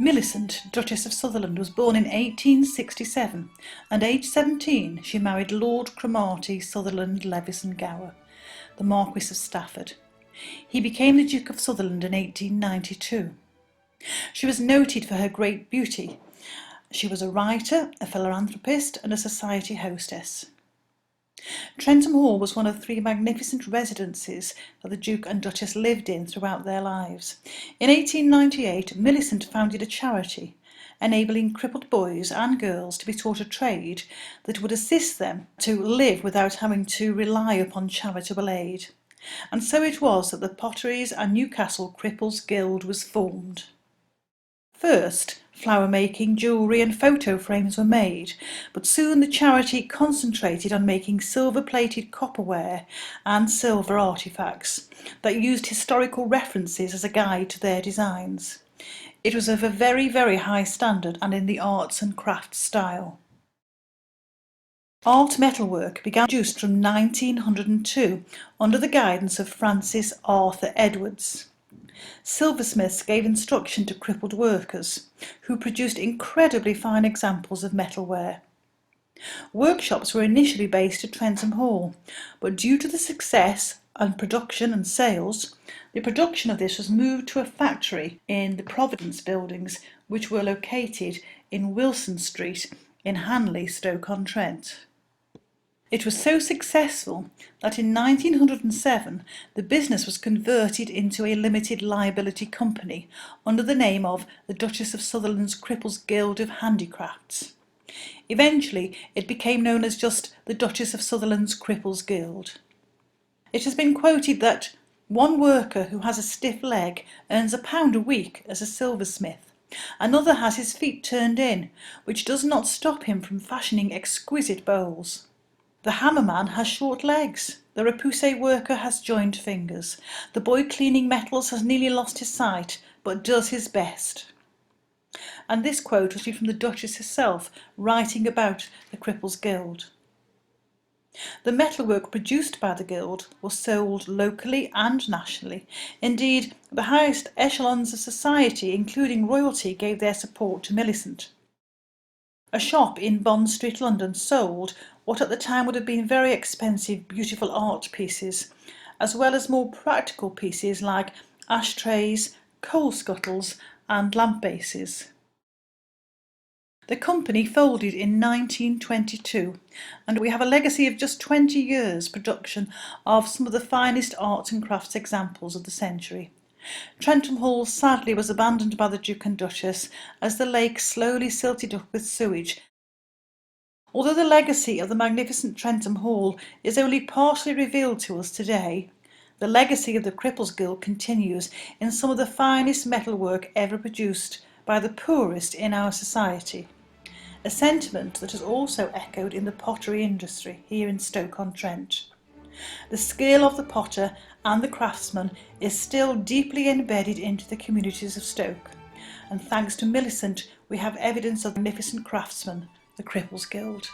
Millicent, Duchess of Sutherland, was born in 1867, and aged 17 she married Lord Cromarty Sutherland Levison Gower, the Marquis of Stafford. He became the Duke of Sutherland in 1892. She was noted for her great beauty. She was a writer, a philanthropist, and a society hostess. Trentham Hall was one of 3 magnificent residences that the Duke and Duchess lived in throughout their lives. In 1898, Millicent founded a charity, enabling crippled boys and girls to be taught a trade that would assist them to live without having to rely upon charitable aid. And so it was that the Potteries and Newcastle Cripples Guild was formed. First, flower making, jewellery and photo frames were made, but soon the charity concentrated on making silver-plated copperware and silver artefacts that used historical references as a guide to their designs. It was of a very, very high standard and in the arts and crafts style. Art metalwork began produced from 1902 under the guidance of Francis Arthur Edwards. Silversmiths gave instruction to crippled workers, who produced incredibly fine examples of metalware. Workshops were initially based at Trentham Hall, but due to the success and production and sales, the production of this was moved to a factory in the Providence buildings, which were located in Wilson Street in Hanley, Stoke-on-Trent. It was so successful that in 1907 the business was converted into a limited liability company under the name of the Duchess of Sutherland's Cripples Guild of Handicrafts. Eventually it became known as just the Duchess of Sutherland's Cripples Guild. It has been quoted that one worker who has a stiff leg earns £1 a week as a silversmith. Another has his feet turned in, which does not stop him from fashioning exquisite bowls. The hammerman has short legs. The repoussé worker has joined fingers. The boy cleaning metals has nearly lost his sight, but does his best. And this quote was from the Duchess herself, writing about the Cripples Guild. The metalwork produced by the Guild was sold locally and nationally. Indeed, the highest echelons of society, including royalty, gave their support to Millicent. A shop in Bond Street, London, sold what at the time would have been very expensive, beautiful art pieces, as well as more practical pieces like ashtrays, coal scuttles and lamp bases. The company folded in 1922, and we have a legacy of just 20 years' production of some of the finest arts and crafts examples of the century. Trentham Hall sadly was abandoned by the Duke and Duchess as the lake slowly silted up with sewage. Although the legacy of the magnificent Trentham Hall is only partially revealed to us today, the legacy of the Cripples Guild continues in some of the finest metalwork ever produced by the poorest in our society, a sentiment that has also echoed in the pottery industry here in Stoke-on-Trent. The skill of the potter and the craftsman is still deeply embedded into the communities of Stoke, and thanks to Millicent we have evidence of the magnificent craftsmen, the Cripples Guild.